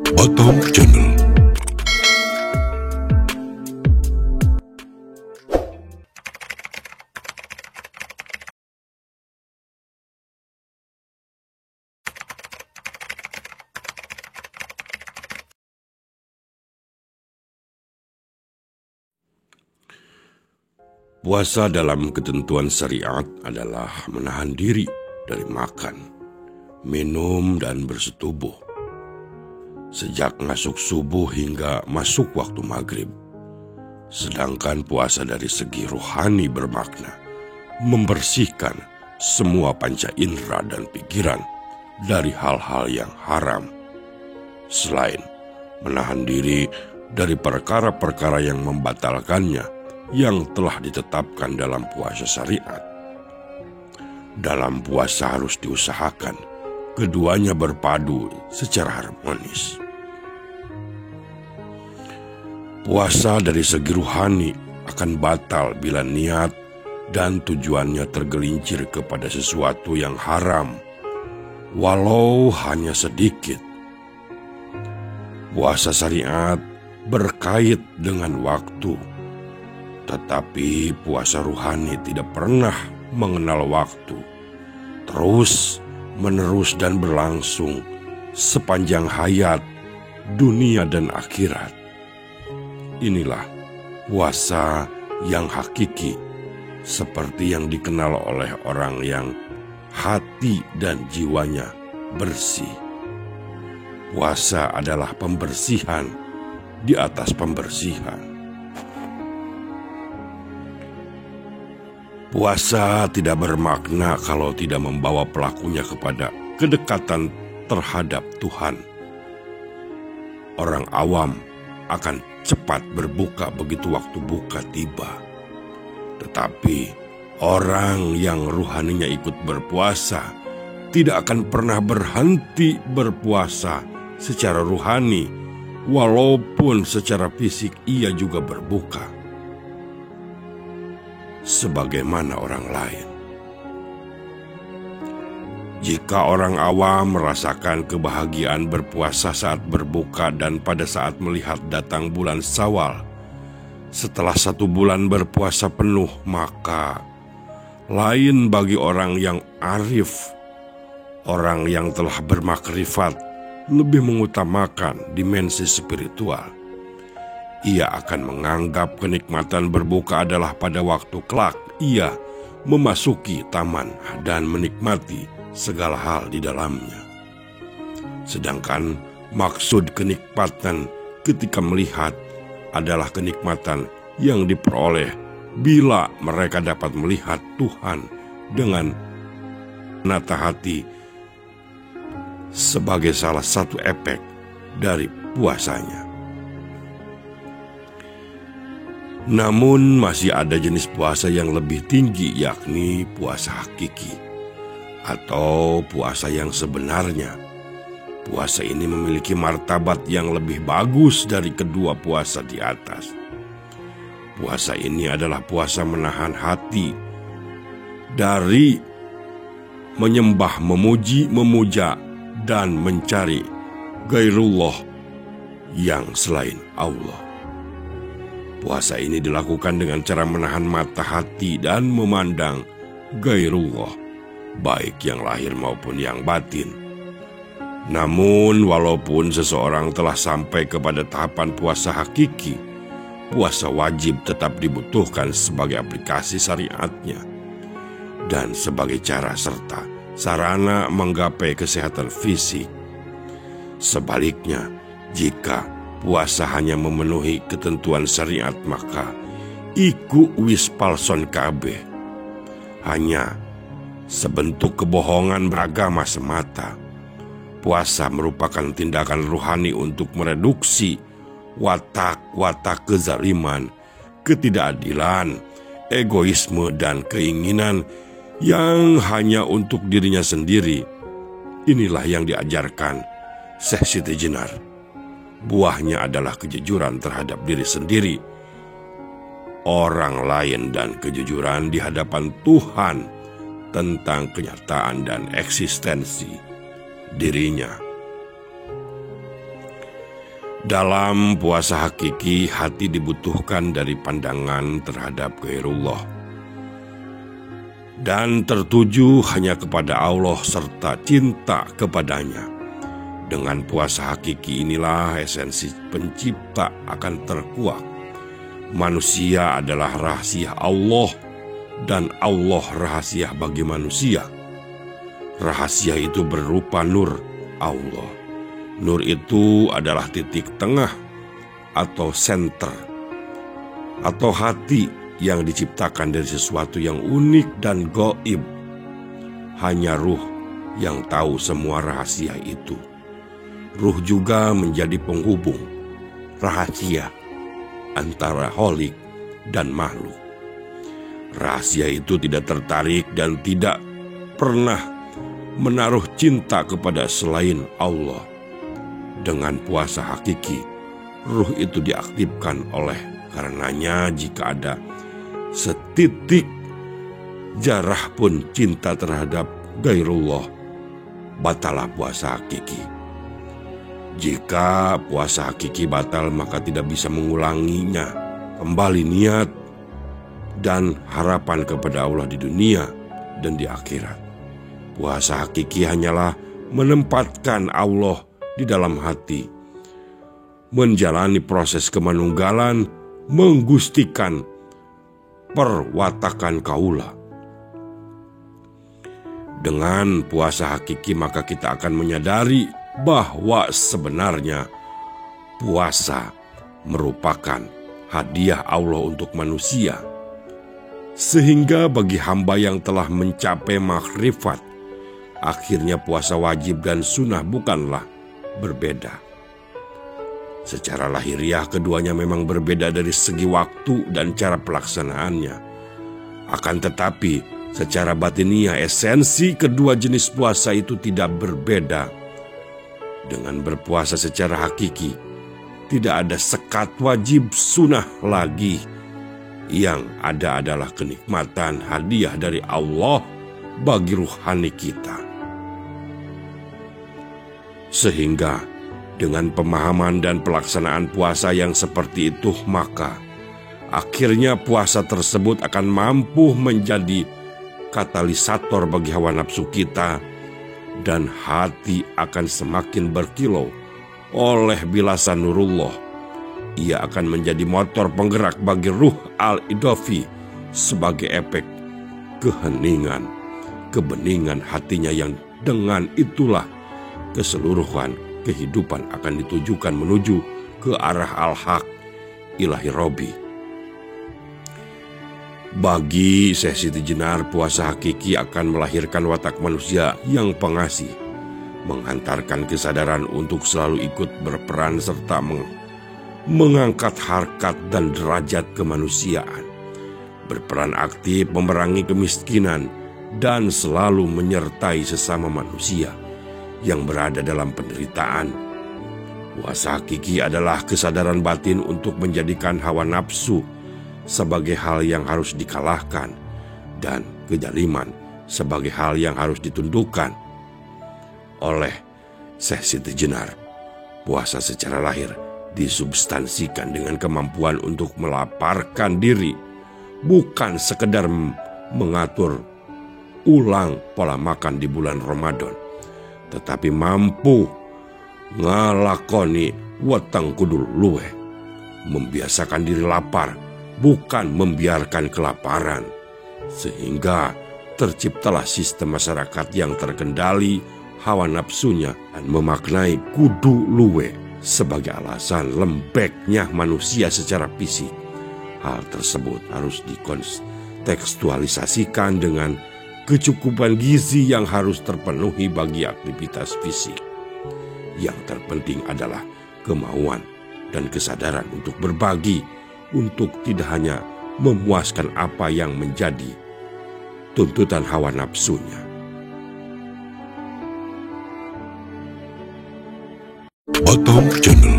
Batam Channel. Puasa dalam ketentuan syariat adalah menahan diri dari makan, minum, dan bersetubuh sejak masuk subuh hingga masuk waktu maghrib. Sedangkan puasa dari segi rohani bermakna membersihkan semua panca indera dan pikiran dari hal-hal yang haram, selain menahan diri dari perkara-perkara yang membatalkannya yang telah ditetapkan dalam puasa syariat. Dalam puasa harus diusahakan keduanya berpadu secara harmonis. Puasa dari segi rohani akan batal bila niat dan tujuannya tergelincir kepada sesuatu yang haram, walau hanya sedikit. Puasa syariat berkait dengan waktu, tetapi puasa rohani tidak pernah mengenal waktu, terus-menerus dan berlangsung sepanjang hayat, dunia dan akhirat. Inilah puasa yang hakiki, seperti yang dikenal oleh orang yang hati dan jiwanya bersih. Puasa adalah pembersihan di atas pembersihan. Puasa tidak bermakna kalau tidak membawa pelakunya kepada kedekatan terhadap Tuhan. Orang awam akan cepat berbuka begitu waktu buka tiba. Tetapi orang yang rohaninya ikut berpuasa tidak akan pernah berhenti berpuasa secara rohani, walaupun secara fisik ia juga berbuka sebagaimana orang lain. Jika orang awam merasakan kebahagiaan berpuasa saat berbuka dan pada saat melihat datang bulan Syawal setelah 1 bulan berpuasa penuh, maka lain bagi orang yang arif, orang yang telah bermakrifat lebih mengutamakan dimensi spiritual. Ia akan menganggap kenikmatan berbuka adalah pada waktu kelak ia memasuki taman dan menikmati segala hal di dalamnya. Sedangkan maksud kenikmatan ketika melihat adalah kenikmatan yang diperoleh bila mereka dapat melihat Tuhan dengan menata hati sebagai salah satu efek dari puasanya. Namun masih ada jenis puasa yang lebih tinggi, yakni puasa hakiki atau puasa yang sebenarnya. Puasa ini memiliki martabat yang lebih bagus dari kedua puasa di atas. Puasa ini adalah puasa menahan hati dari menyembah, memuji, memuja, dan mencari gairullah yang selain Allah. Puasa ini dilakukan dengan cara menahan mata hati dan memandang gairullah, baik yang lahir maupun yang batin. Namun, walaupun seseorang telah sampai kepada tahapan puasa hakiki, puasa wajib tetap dibutuhkan sebagai aplikasi syariatnya dan sebagai cara serta sarana menggapai kesehatan fisik. Sebaliknya, jika puasa hanya memenuhi ketentuan syariat, maka iku wis palson kabeh, hanya sebentuk kebohongan beragama semata. Puasa merupakan tindakan rohani untuk mereduksi watak-watak kezaliman, ketidakadilan, egoisme, dan keinginan yang hanya untuk dirinya sendiri. Inilah yang diajarkan Syekh Siti Jenar. Buahnya adalah kejujuran terhadap diri sendiri, orang lain, dan kejujuran di hadapan Tuhan tentang kenyataan dan eksistensi dirinya. Dalam puasa hakiki, hati dibutuhkan dari pandangan terhadap ghairullah dan tertuju hanya kepada Allah serta cinta kepadanya. Dengan puasa hakiki inilah esensi pencipta akan terkuak. Manusia adalah rahasia Allah dan Allah rahasia bagi manusia. Rahasia itu berupa nur Allah. Nur itu adalah titik tengah atau senter atau hati yang diciptakan dari sesuatu yang unik dan gaib. Hanya ruh yang tahu semua rahasia itu. Ruh juga menjadi penghubung rahasia antara Khalik dan makhluk. Rahasia itu tidak tertarik dan tidak pernah menaruh cinta kepada selain Allah. Dengan puasa hakiki, ruh itu diaktifkan karenanya jika ada setitik jarah pun cinta terhadap ghairullah, batalah puasa hakiki. Jika puasa hakiki batal, maka tidak bisa mengulanginya. Kembali niat dan harapan kepada Allah di dunia dan di akhirat. Puasa hakiki hanyalah menempatkan Allah di dalam hati, menjalani proses kemanunggalan, menggustikan perwatakan kaula. Dengan puasa hakiki maka kita akan menyadari bahwa sebenarnya puasa merupakan hadiah Allah untuk manusia. Sehingga bagi hamba yang telah mencapai makrifat, akhirnya puasa wajib dan sunnah bukanlah berbeda. Secara lahiriah keduanya memang berbeda dari segi waktu dan cara pelaksanaannya. Akan tetapi secara batiniah esensi kedua jenis puasa itu tidak berbeda. Dengan berpuasa secara hakiki, tidak ada sekat wajib sunnah lagi. Yang ada adalah kenikmatan hadiah dari Allah bagi ruhani kita. Sehingga dengan pemahaman dan pelaksanaan puasa yang seperti itu, maka akhirnya puasa tersebut akan mampu menjadi katalisator bagi hawa nafsu kita, dan hati akan semakin berkilau oleh bilasan nurullah. Ia akan menjadi motor penggerak bagi ruh al-idafi sebagai efek keheningan, kebeningan hatinya yang dengan itulah keseluruhan kehidupan akan ditujukan menuju ke arah al-haq ilahi Robi. Bagi Syekh Siti Jenar, puasa hakiki akan melahirkan watak manusia yang pengasih, menghantarkan kesadaran untuk selalu ikut berperan serta mengangkat harkat dan derajat kemanusiaan, berperan aktif memerangi kemiskinan dan selalu menyertai sesama manusia yang berada dalam penderitaan. Puasa hakiki adalah kesadaran batin untuk menjadikan hawa nafsu sebagai hal yang harus dikalahkan dan kezaliman sebagai hal yang harus ditundukkan. Oleh Syekh Siti Jenar, puasa secara lahir disubstansikan dengan kemampuan untuk melaparkan diri, bukan sekedar mengatur ulang pola makan di bulan Ramadan, tetapi mampu ngalakoni weteng kudul luwe, membiasakan diri lapar, bukan membiarkan kelaparan, sehingga terciptalah sistem masyarakat yang terkendali hawa nafsunya dan memaknai kudu luwe sebagai alasan lembeknya manusia secara fisik. Hal tersebut harus dikontekstualisasikan dengan kecukupan gizi yang harus terpenuhi bagi aktivitas fisik. Yang terpenting adalah kemauan dan kesadaran untuk berbagi, untuk tidak hanya memuaskan apa yang menjadi tuntutan hawa nafsunya. Batam Channel